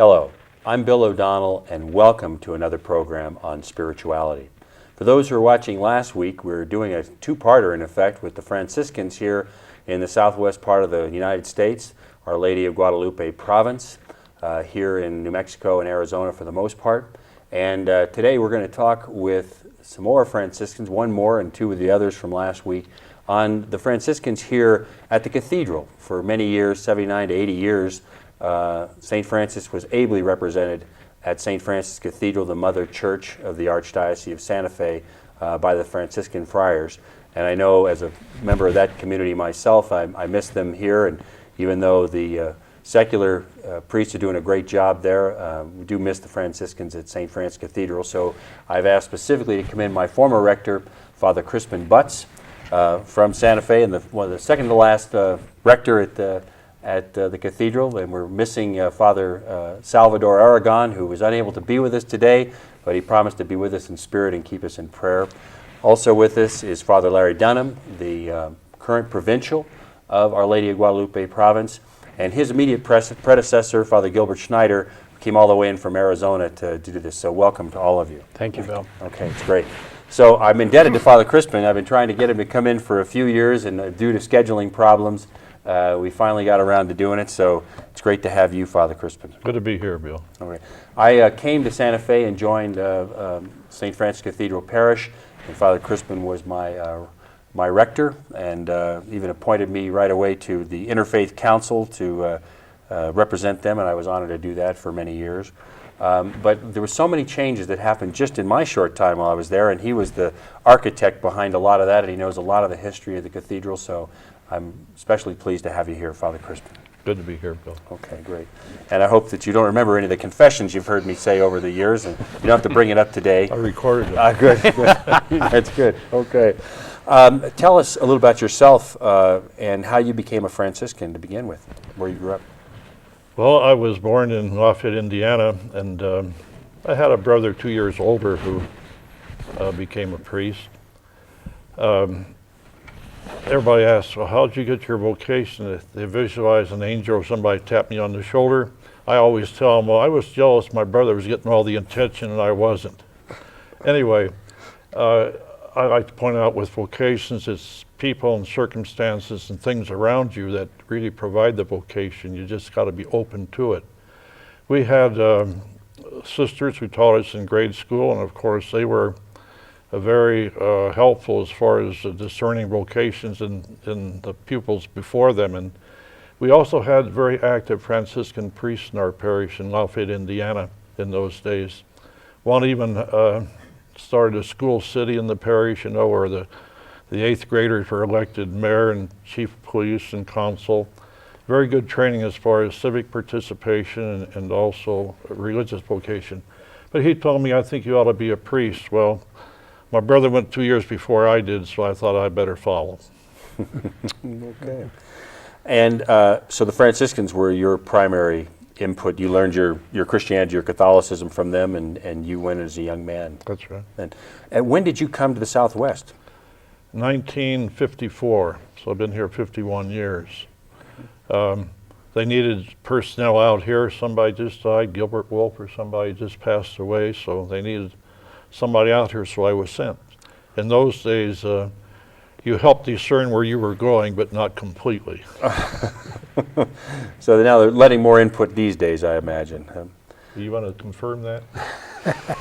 Hello, I'm Bill O'Donnell, and welcome to another program on spirituality. For those who were watching last week, we're doing a two-parter, in effect, with the Franciscans here in the southwest part of the United States, Our Lady of Guadalupe, Provence, here in New Mexico and Arizona for the most part. And today we're going to talk with some more Franciscans, one more and two of the others from last week, on the Franciscans here at the Cathedral. For many years, 79 to 80 years, St. Francis was ably represented at St. Francis Cathedral, the mother church of the Archdiocese of Santa Fe, by the Franciscan friars. And I know as a member of that community myself, I miss them here, and even though the secular priests are doing a great job there, we do miss the Franciscans at St. Francis Cathedral. So I've asked specifically to come in my former rector, Father Crispin Butz, from Santa Fe, and the second to last rector at the Cathedral, and we're missing Father Salvador Aragon, who was unable to be with us today, but he promised to be with us in spirit and keep us in prayer. Also with us is Father Larry Dunham, the current Provincial of Our Lady of Guadalupe, Provence, and his immediate predecessor, Father Gilbert Schneider, came all the way in from Arizona to do this. So welcome to all of you. Thank you, Bill. Okay, it's great. So I'm indebted to Father Crispen. I've been trying to get him to come in for a few years, and due to scheduling problems, we finally got around to doing it, so it's great to have you, Father Crispen. Good to be here, Bill. Okay. I came to Santa Fe and joined St. Francis Cathedral Parish, and Father Crispen was my rector, and even appointed me right away to the Interfaith Council to represent them, and I was honored to do that for many years. But there were so many changes that happened just in my short time while I was there, and he was the architect behind a lot of that, and he knows a lot of the history of the cathedral, so I'm especially pleased to have you here, Father Crispen. Good to be here, Bill. Okay, great. And I hope that you don't remember any of the confessions you've heard me say over the years, and you don't have to bring it up today. I recorded it. Good. That's good. Okay. Tell us a little about yourself and how you became a Franciscan to begin with, where you grew up. Well, I was born in Lafayette, Indiana, and I had a brother 2 years older who became a priest. Everybody asks, well, how did you get your vocation? If they visualize an angel or somebody tap me on the shoulder, I always tell them, well, I was jealous my brother was getting all the attention and I wasn't. Anyway, I like to point out with vocations, it's people and circumstances and things around you that really provide the vocation. You just got to be open to it. We had sisters who taught us in grade school, and of course they were very helpful as far as discerning vocations in the pupils before them. And we also had very active Franciscan priests in our parish in Lafayette, Indiana in those days. One even started a school city in the parish, you know, where the 8th graders were elected mayor and chief of police and consul. Very good training as far as civic participation and also religious vocation. But he told me, I think you ought to be a priest. Well, my brother went 2 years before I did, so I thought I'd better follow. Okay. And so the Franciscans were your primary input. You learned your Christianity, your Catholicism from them, and you went as a young man. That's right. And when did you come to the Southwest? 1954, so I've been here 51 years. They needed personnel out here. Somebody just died, Gilbert Wolfe, or somebody just passed away, so they needed somebody out here, so I was sent. In those days, you helped discern where you were going, but not completely. So now they're letting more input these days, I imagine. You want to confirm that?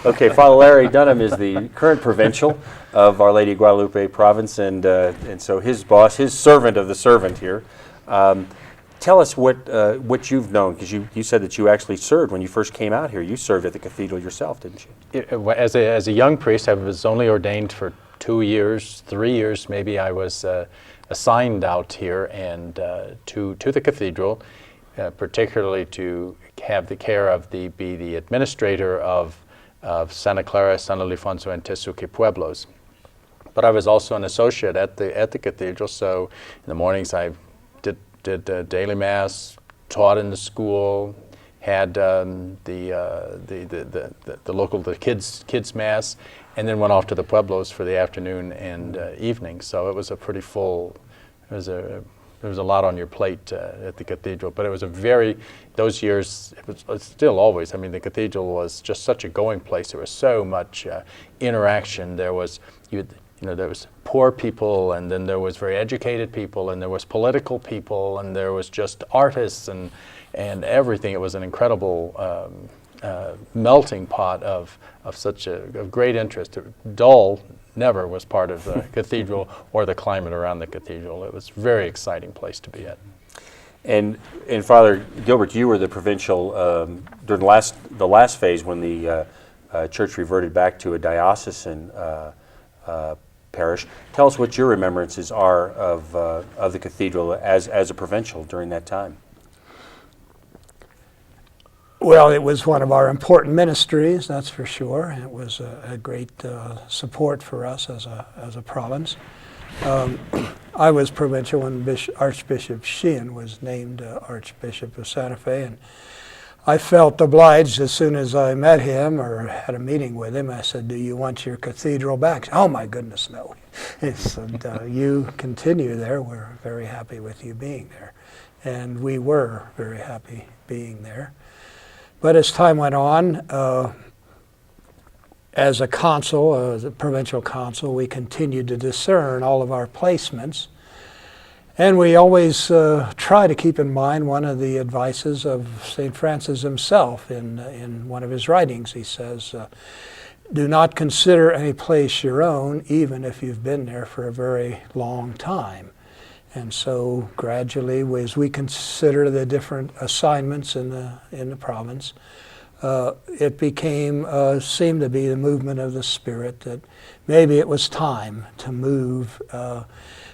Okay, Father Larry Dunham is the current Provincial of Our Lady of Guadalupe, Provence, and so his boss, his servant of the servant here. Tell us what you've known, because you said that you actually served when you first came out here. You served at the cathedral yourself, didn't you? As a young priest, I was only ordained for 2 years, 3 years maybe. I was assigned out here and to the cathedral, particularly to have the care of be the administrator of Santa Clara, San Ildefonso, and Tesuque Pueblos. But I was also an associate at the cathedral, so in the mornings I did daily mass, taught in the school, had the local kids mass, and then went off to the pueblos for the afternoon and evening. So it was a pretty full. It was a there was a lot on your plate at the cathedral. But it was those years, it's still always, I mean, the cathedral was just such a going place. There was so much interaction. There was, there was poor people, and then there was very educated people, and there was political people, and there was just artists and everything. It was an incredible melting pot of such a great interest. Dull never was part of the cathedral or the climate around the cathedral. It was a very exciting place to be at. And Father Gilbert, you were the provincial during the last phase when the church reverted back to a diocesan parish. Tell us what your remembrances are of the cathedral as a provincial during that time. Well, it was one of our important ministries, that's for sure. It was a great support for us as a province. I was provincial when Archbishop Sheehan was named Archbishop of Santa Fe, and I felt obliged as soon as I met him or had a meeting with him. I said, "Do you want your cathedral back?" He said, "Oh my goodness, no." He said, "You continue there. We're very happy with you being there." And we were very happy being there. But as time went on, as a consul, as a provincial consul, we continued to discern all of our placements. And we always try to keep in mind one of the advices of St. Francis himself in one of his writings. He says, "Do not consider any place your own, even if you've been there for a very long time." And so gradually, as we consider the different assignments in the province, it seemed to be the movement of the Spirit that maybe it was time to move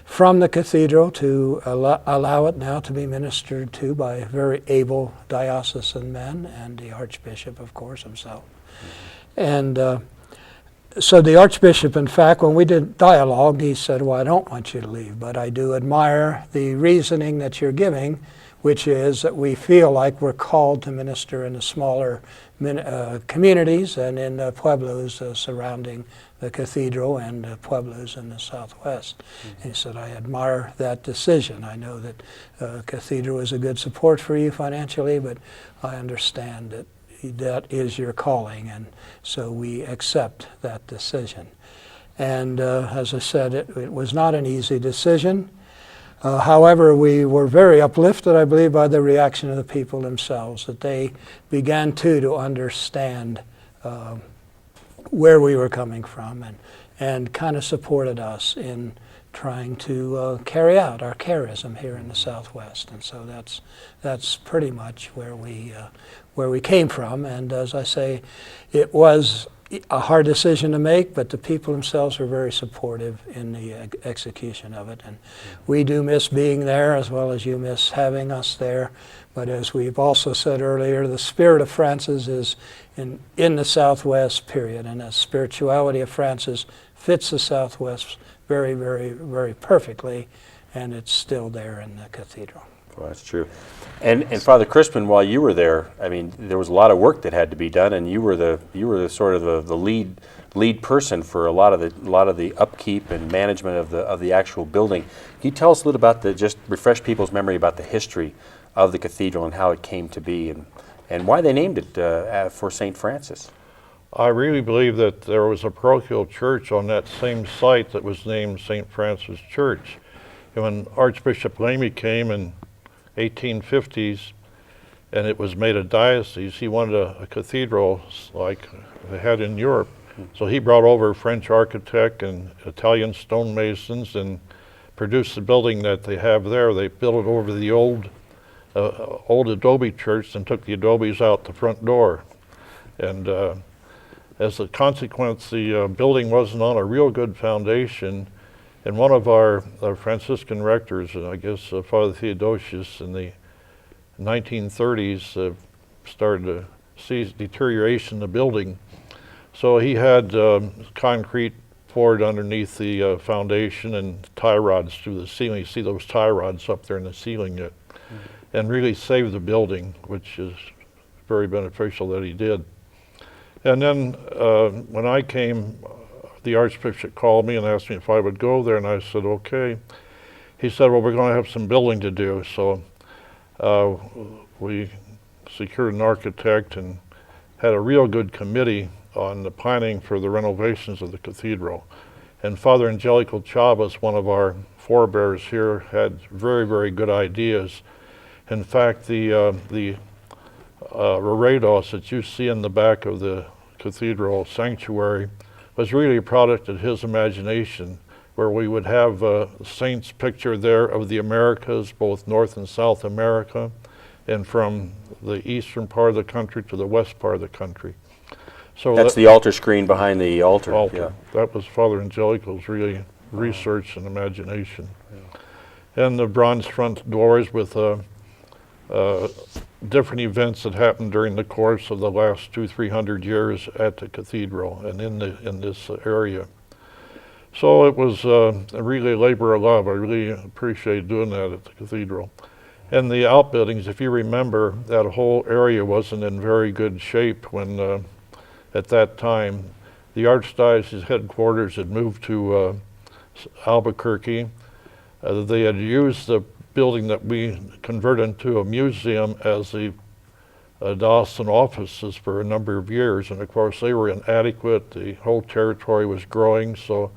from the cathedral to allow it now to be ministered to by very able diocesan men, and the Archbishop, of course, himself. And so the Archbishop, in fact, when we did dialogue, he said, "Well, I don't want you to leave, but I do admire the reasoning that you're giving, which is that we feel like we're called to minister in the smaller communities and in the pueblos surrounding the cathedral and pueblos in the southwest." And he said, "I admire that decision. I know that cathedral is a good support for you financially, but I understand that is your calling, and so we accept that decision." And as I said, it was not an easy decision. However, we were very uplifted, I believe, by the reaction of the people themselves, that they began to understand where we were coming from and kind of supported us in trying to carry out our charism here in the Southwest. And so that's pretty much where we came from. And as I say, it was a hard decision to make, but the people themselves were very supportive in the execution of it. And we do miss being there, as well as you miss having us there. But as we've also said earlier, the spirit of Francis is in the Southwest, period. And the spirituality of Francis fits the Southwest very, very, very perfectly, and it's still there in the cathedral. Well, that's true. And Father Crispen, while you were there, I mean, there was a lot of work that had to be done, and you were the sort of the lead person for a lot of the upkeep and management of the actual building. Can you tell us a little about just refresh people's memory about the history of the cathedral and how it came to be, and why they named it for St. Francis? I really believe that there was a parochial church on that same site that was named St. Francis Church. And when Archbishop Lamy came in 1850s and it was made a diocese, he wanted a cathedral like they had in Europe. So he brought over a French architect and Italian stonemasons and produced the building that they have there. They built it over the old adobe church and took the adobes out the front door. And as a consequence, the building wasn't on a real good foundation, and one of our Franciscan rectors, I guess Father Theodosius, in the 1930s started to see deterioration in the building. So he had concrete poured underneath the foundation and tie rods through the ceiling. You see those tie rods up there in the ceiling yet, and really saved the building, which is very beneficial that he did. And then when I came, the Archbishop called me and asked me if I would go there, and I said, okay. he said, well, we're going to have some building to do. So we secured an architect and had a real good committee on the planning for the renovations of the cathedral. And Father Angelico Chavez, one of our forebears here, had very, very good ideas. In fact, the reredos that you see in the back of the cathedral sanctuary was really a product of his imagination, where we would have a saint's picture there of the Americas, both North and South America, and from the eastern part of the country to the west part of the country. So That's the altar screen behind the altar. Yeah. That was Father Angelico's really research and imagination. Yeah. And the bronze front doors with different events that happened during the course of the last 200-300 years at the cathedral and in this area. So it was really a labor of love. I really appreciate doing that at the cathedral. And the outbuildings, if you remember, that whole area wasn't in very good shape when, at that time, the Archdiocese headquarters had moved to Albuquerque. They had used the building that we converted into a museum as the diocesan offices for a number of years, and of course they were inadequate. The whole territory was growing, so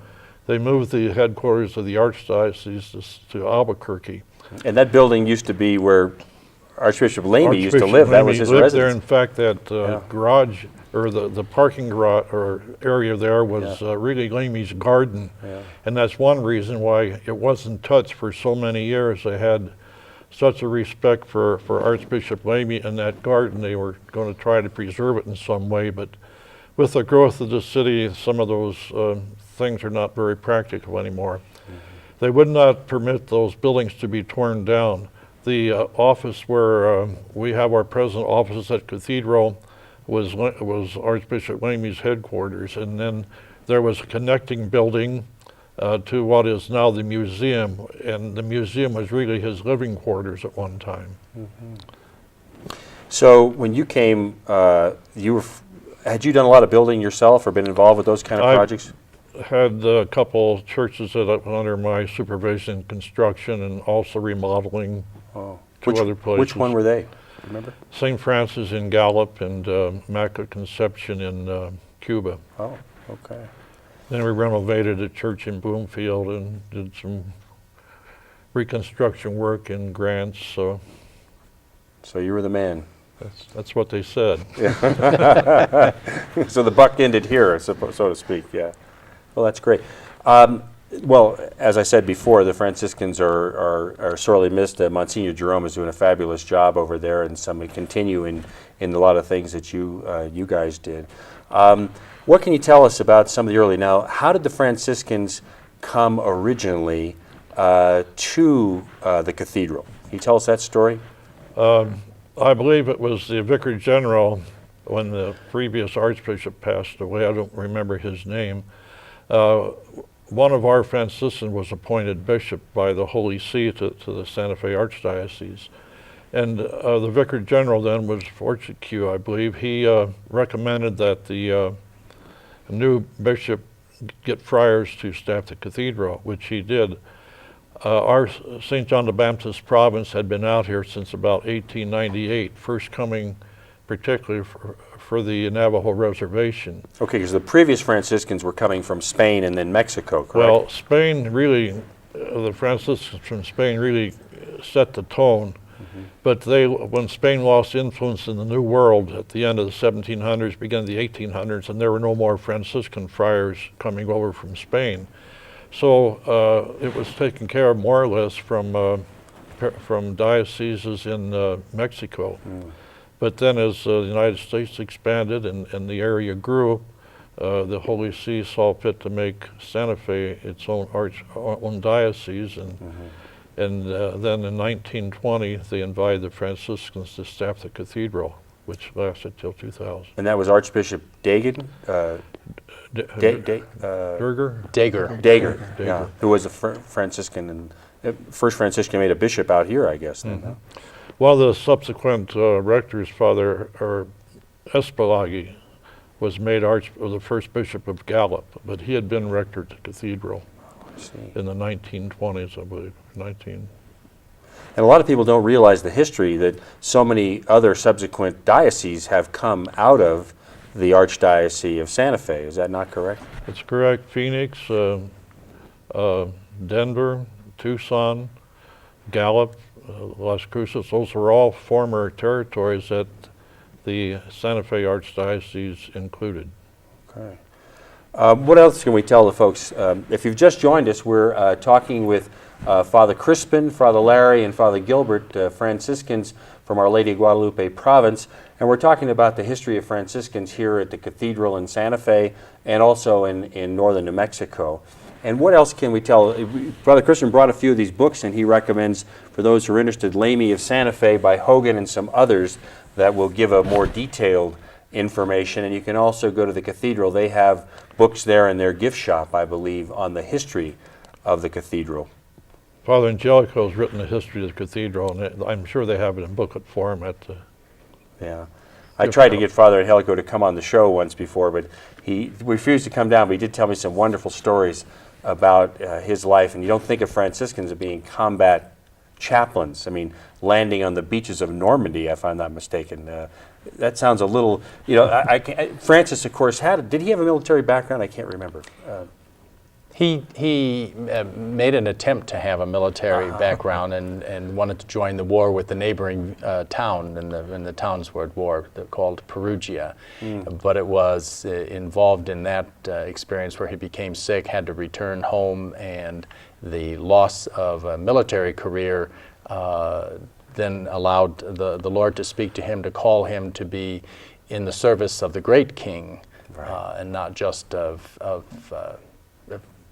they moved the headquarters of the Archdiocese to Albuquerque. And that building used to be where Archbishop Lamy used to live. That was his residence. There. In fact, that garage, or the parking garage or area there was really Lamy's garden. Yeah. And that's one reason why it wasn't touched for so many years. They had such a respect for Archbishop Lamy and that garden. They were going to try to preserve it in some way, but with the growth of the city, some of those things are not very practical anymore. Mm-hmm. They would not permit those buildings to be torn down. The office where we have our present office at Cathedral was Archbishop Lamy's headquarters, and then there was a connecting building to what is now the museum, and the museum was really his living quarters at one time. Mm-hmm. So when you came, had you done a lot of building yourself or been involved with those kind of projects? I had a couple churches that were under my supervision, construction, and also remodeling. Oh. Other places. Which one were they? Remember? St. Francis in Gallup and Immaculate Conception in Cuba. Oh, okay. Then we renovated a church in Bloomfield and did some reconstruction work in Grants. So you were the man. That's what they said. Yeah. So the buck ended here, so to speak. Yeah. Well, that's great. Well, as I said before, the Franciscans are sorely missed. Monsignor Jerome is doing a fabulous job over there, and some continue in a lot of things that you guys did. What can you tell us about some of the early? Now, how did the Franciscans come originally to the cathedral? Can you tell us that story? I believe it was the Vicar General when the previous Archbishop passed away. I don't remember his name. One of our Franciscans was appointed bishop by the Holy See to the Santa Fe Archdiocese. And the Vicar General then was Fortescue, I believe. He recommended that the new bishop get friars to staff the cathedral, which he did. Our St. John the Baptist province had been out here since about 1898, first coming particularly for the Navajo reservation. Okay, because the previous Franciscans were coming from Spain and then Mexico, correct? Well, Spain really, the Franciscans from Spain really set the tone. Mm-hmm. But when Spain lost influence in the New World at the end of the 1700s, beginning of the 1800s, and there were no more Franciscan friars coming over from Spain. So it was taken care of more or less from dioceses in Mexico. Mm. But then as the United States expanded and the area grew, the Holy See saw fit to make Santa Fe its own diocese. And, and then in 1920, they invited the Franciscans to staff the cathedral, which lasted till 2000. And that was Archbishop Dagan? Dager, yeah, who was a Franciscan, and first Franciscan made a bishop out here, I guess. Then, mm-hmm. One of the subsequent rectors, Father Espalagi, was made the first bishop of Gallup, but he had been rector to the cathedral. in the 1920s, I believe. And a lot of people don't realize the history that so many other subsequent dioceses have come out of the Archdiocese of Santa Fe. Is that not correct? That's correct. Phoenix, Denver, Tucson, Gallup, Las Cruces, those are all former territories that the Santa Fe Archdiocese included. Okay. What else can we tell the folks? If you've just joined us, we're talking with Father Crispen, Father Larry, and Father Gilbert, Franciscans from Our Lady of Guadalupe, Provence, and we're talking about the history of Franciscans here at the Cathedral in Santa Fe and also in northern New Mexico. And what else can we tell? Father Crispen brought a few of these books, and he recommends, for those who are interested, Lamy of Santa Fe by Hogan and some others that will give a more detailed information. And you can also go to the Cathedral. They have books there in their gift shop, I believe, on the history of the Cathedral. Father Angelico's written the history of the cathedral, and I'm sure they have it in booklet form at the... Yeah. I tried to get Father Angelico to come on the show once before, but he refused to come down, but he did tell me some wonderful stories about his life. And you don't think of Franciscans as being combat chaplains. I mean, landing on the beaches of Normandy, if I'm not mistaken. That sounds a little, you know, Francis, of course, did he have a military background? I can't remember. He made an attempt to have a military background and wanted to join the war with the neighboring town in the towns were at war called Perugia. But it was involved in that experience where he became sick, had to return home, and the loss of a military career then allowed the Lord to speak to him, to call him to be in the service of the great king, and not just of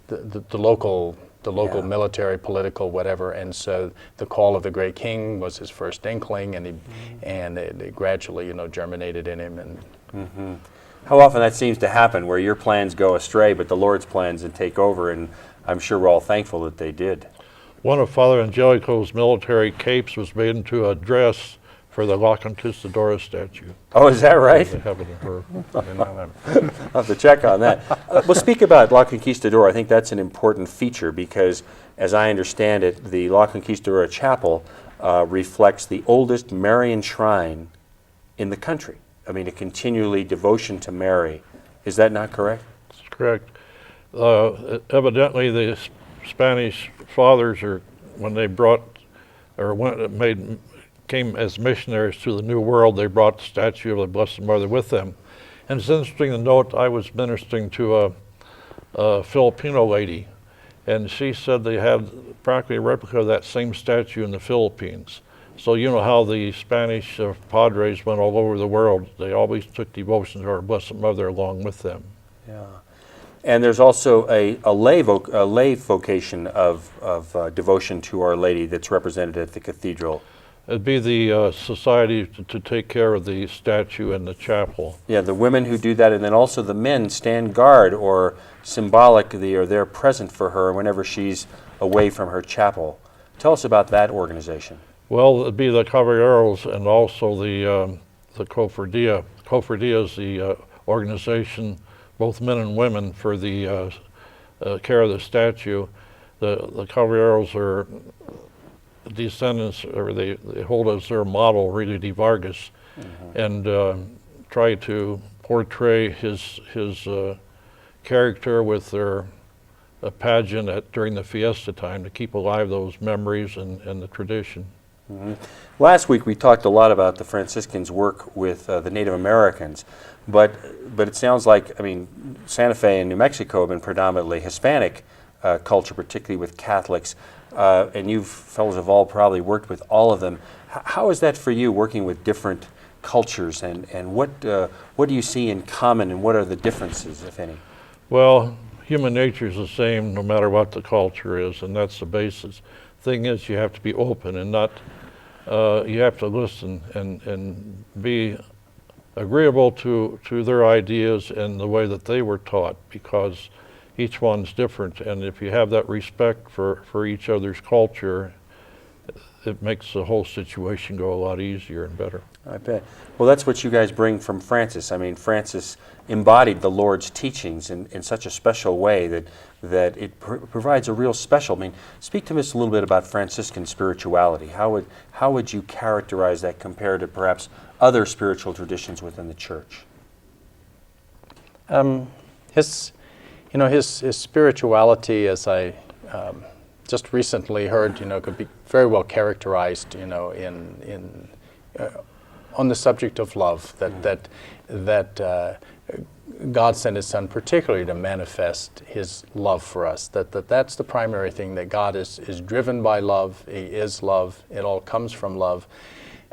the local military, political, whatever. And so the call of the great king was his first inkling, and it gradually, germinated in him. And how often that seems to happen, where your plans go astray, but the Lord's plans and take over. And I'm sure we're all thankful that they did. One of Father Angelico's military capes was made into a dress for the La Conquistadora statue. Oh, is that right? They have it in her. I'll have to check on that. We'll speak about La Conquistadora. I think that's an important feature because, as I understand it, the La Conquistadora Chapel reflects the oldest Marian shrine in the country. I mean, a continually devotion to Mary. Is that not correct? That's correct. Evidently, the Spanish fathers, when they came as missionaries to the New World, they brought the statue of the Blessed Mother with them. And it's interesting to note, I was ministering to a Filipino lady, and she said they had practically a replica of that same statue in the Philippines. So you know how the Spanish padres went all over the world. They always took devotion to our Blessed Mother along with them. Yeah. And there's also a lay vocation of devotion to Our Lady that's represented at the cathedral. It'd be the society to take care of the statue and the chapel. Yeah, the women who do that, and then also the men stand guard or symbolically, or they're present for her whenever she's away from her chapel. Tell us about that organization. Well, it'd be the caballeros and also the cofradia. Cofradia is the organization, both men and women, for the care of the statue. The caballeros are descendants, or they hold as their model Rita de Vargas, and try to portray his character with their pageant during the fiesta time to keep alive those memories and the tradition. Last week we talked a lot about the Franciscans' work with the Native Americans, but it sounds like, I mean, Santa Fe and New Mexico have been predominantly Hispanic culture, particularly with Catholics, and you fellows have all probably worked with all of them. How is that for you, working with different cultures, and what do you see in common, and what are the differences, if any? Well, human nature is the same no matter what the culture is, and that's the basis. Thing is, you have to be open and not, you have to listen and be agreeable to their ideas and the way that they were taught, because each one's different. And if you have that respect for each other's culture, it makes the whole situation go a lot easier and better. I bet. Well, that's what you guys bring from Francis. I mean, Francis embodied the Lord's teachings in such a special way that it provides a real special. I mean, speak to us a little bit about Franciscan spirituality. How would you characterize that compared to perhaps other spiritual traditions within the Church? His spirituality, as I just recently heard, could be very well characterized, on the subject of love. That God sent His Son particularly to manifest His love for us. That's the primary thing. That God is driven by love. He is love. It all comes from love.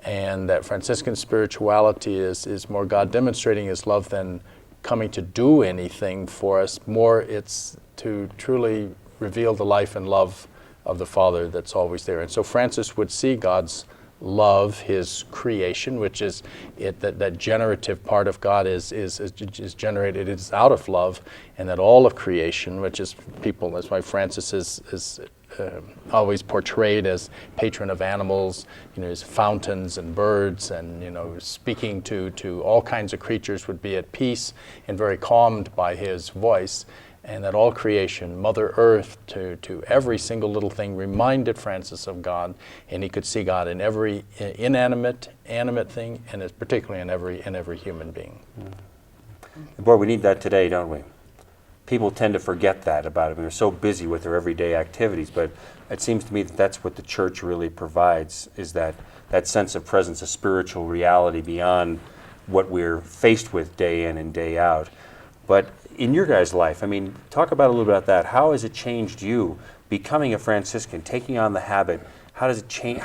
And that Franciscan spirituality is more God demonstrating His love than coming to do anything for us. More, it's to truly reveal the life and love of the Father that's always there. And so Francis would see God's love, His creation, which is that generative part of God is generated, it's out of love, and that all of creation, which is people, that's why Francis is always portrayed as patron of animals, his fountains and birds, and speaking to all kinds of creatures, would be at peace and very calmed by his voice, and that all creation, Mother Earth, to every single little thing, reminded Francis of God, and he could see God in every animate thing, and particularly in every human being. Boy, we need that today, don't we? People tend to forget that about it. They're so busy with their everyday activities, but it seems to me that that's what the Church really provides, is that sense of presence, a spiritual reality beyond what we're faced with day in and day out. But in your guys' life, I mean, talk about a little bit about that. How has it changed you becoming a Franciscan, taking on the habit? How does it change?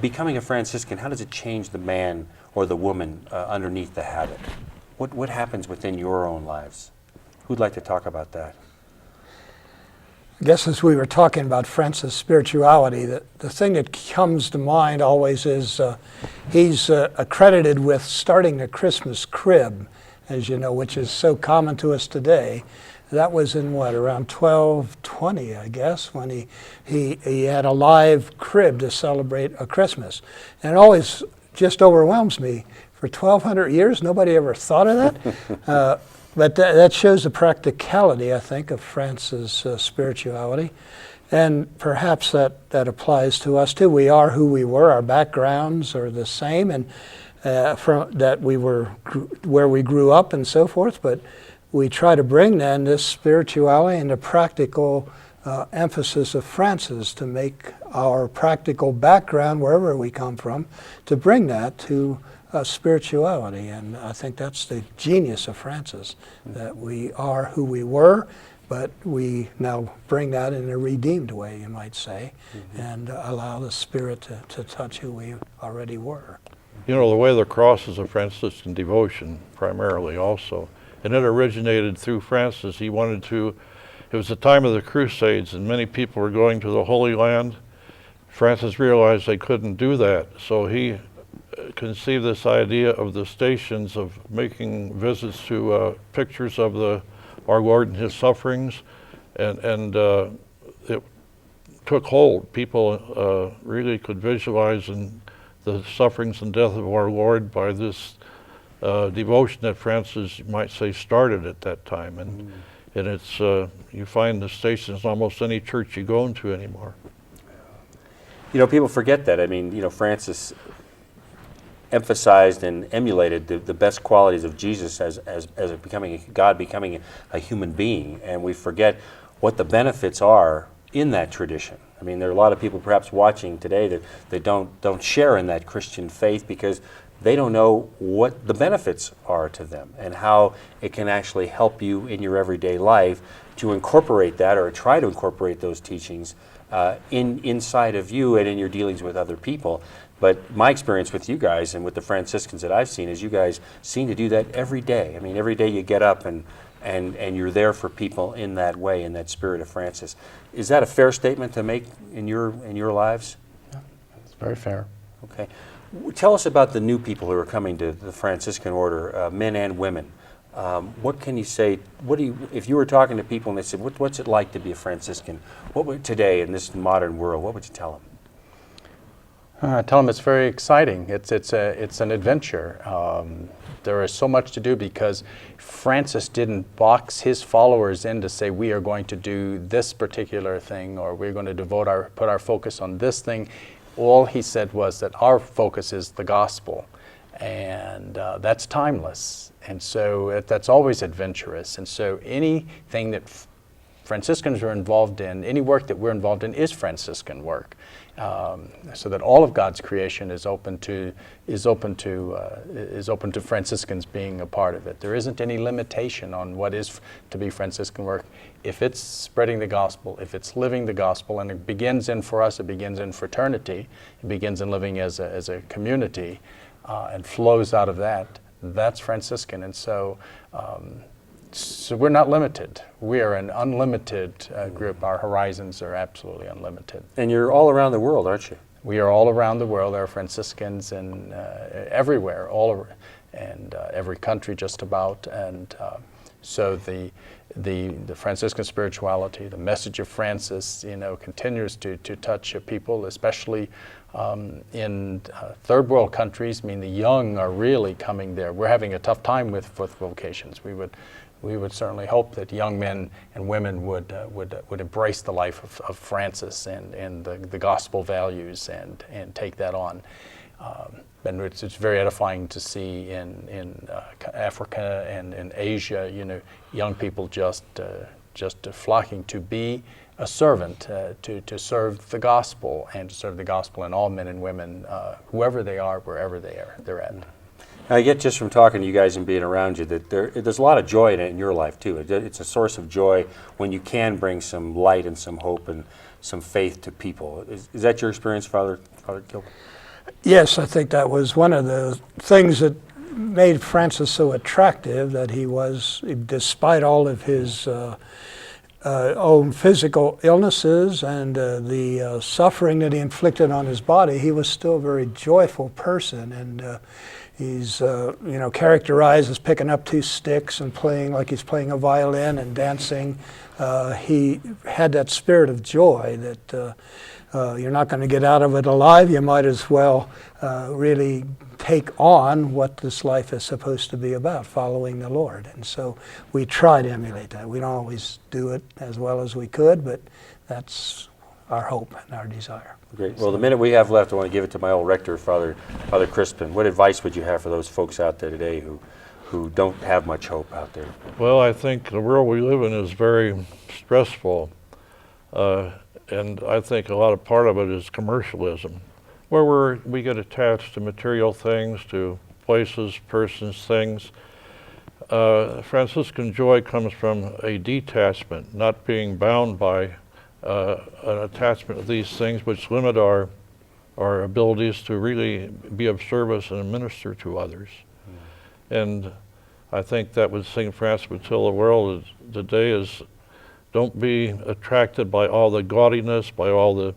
Becoming a Franciscan, how does it change the man or the woman underneath the habit? What happens within your own lives? Who'd like to talk about that? I guess as we were talking about Francis' spirituality, the thing that comes to mind always is he's accredited with starting a Christmas crib, as you know, which is so common to us today. That was in around 1220, I guess, when he had a live crib to celebrate a Christmas. And it always just overwhelms me. For 1,200 years, nobody ever thought of that. But that shows the practicality, I think, of Francis' spirituality. And perhaps that applies to us too. We are who we were. Our backgrounds are the same, and that we were where we grew up and so forth. But we try to bring then this spirituality and the practical emphasis of Francis to make our practical background, wherever we come from, to bring that to spirituality. And I think that's the genius of Francis, that we are who we were, but we now bring that in a redeemed way, you might say, and allow the Spirit to touch who we already were. The way of the cross is a Franciscan devotion primarily also, and it originated through Francis. He wanted to, it was the time of the Crusades, and many people were going to the Holy Land. Francis realized they couldn't do that, so he conceived this idea of the stations, of making visits to pictures of our Lord and His sufferings, and it took hold. People really could visualize the sufferings and death of our Lord by this devotion that Francis, you might say, started at that time. And it's you find the stations in almost any church you go into anymore. People forget that. I mean, Francis emphasized and emulated the best qualities of Jesus as God becoming a human being, and we forget what the benefits are in that tradition. I mean, there are a lot of people perhaps watching today that don't share in that Christian faith because they don't know what the benefits are to them and how it can actually help you in your everyday life to incorporate that, or try to incorporate those teachings inside of you and in your dealings with other people. But my experience with you guys and with the Franciscans that I've seen is you guys seem to do that every day. I mean, every day you get up and you're there for people in that way, in that spirit of Francis. Is that a fair statement to make in your lives? Yeah, it's very fair. Okay. Tell us about the new people who are coming to the Franciscan order, men and women. What can you say? If you were talking to people and they said, "What's it like to be a Franciscan?" Today in this modern world? What would you tell them? I tell them it's very exciting. It's an adventure. There is so much to do because Francis didn't box his followers in to say we are going to do this particular thing or we're going to put our focus on this thing. All he said was that our focus is the gospel, and that's timeless, and so that's always adventurous. And so anything that Franciscans are involved in, any work that we're involved in, is Franciscan work, so that all of God's creation is open to Franciscans being a part of it. There isn't any limitation on what is to be Franciscan work. If it's spreading the gospel, if it's living the gospel, and it begins in, for us, it begins in fraternity, it begins in living as a community, and flows out of that. That's Franciscan, and so. So we're not limited. We are an unlimited group. Our horizons are absolutely unlimited. And you're all around the world, aren't you? We are all around the world. There are Franciscans in everywhere, every country just about. And so the Franciscan spirituality, the message of Francis, continues to touch people, especially in third world countries. I mean, the young are really coming there. We're having a tough time with vocations. We would certainly hope that young men and women would embrace the life of Francis and the gospel values and take that on. And it's very edifying to see in Africa and in Asia, young people just flocking to be a servant, to serve the gospel and to serve the gospel in all men and women, whoever they are, wherever they're at. I get just from talking to you guys and being around you that there's a lot of joy in your life too. It's a source of joy when you can bring some light and some hope and some faith to people. Is that your experience, Father Gilbert? Yes, I think that was one of the things that made Francis so attractive, that he was, despite all of his own physical illnesses and the suffering that he inflicted on his body, he was still a very joyful person. And he's characterized as picking up two sticks and playing like he's playing a violin and dancing. He had that spirit of joy that you're not going to get out of it alive. You might as well really take on what this life is supposed to be about, following the Lord. And so we try to emulate that. We don't always do it as well as we could, but that's our hope and our desire. Great. Well, the minute we have left, I want to give it to my old rector, Father Crispen. What advice would you have for those folks out there today who don't have much hope out there? Well, I think the world we live in is very stressful, and I think a lot of part of it is commercialism, where we get attached to material things, to places, persons, things. Franciscan joy comes from a detachment, not being bound by an attachment to these things which limit our abilities to really be of service and minister to others. And I think that what St. Francis would tell the world today is, don't be attracted by all the gaudiness, by all the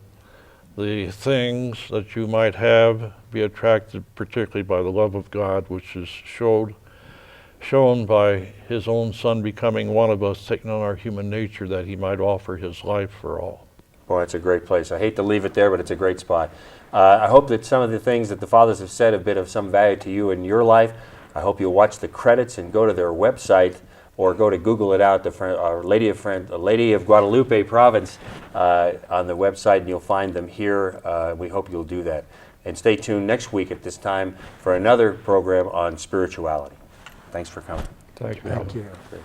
things that you might have. Be attracted particularly by the love of God, which is shown by his own Son becoming one of us, taking on our human nature, that he might offer his life for all. Boy, it's a great place. I hate to leave it there, but it's a great spot. I hope that some of the things that the fathers have said have been of some value to you in your life. I hope you'll watch the credits and go to their website, or go to Google it out, Our Lady of Guadalupe, Provence, on the website, and you'll find them here. We hope you'll do that. And stay tuned next week at this time for another program on spirituality. Thanks for coming. Thank you. Thank you. Great.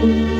you.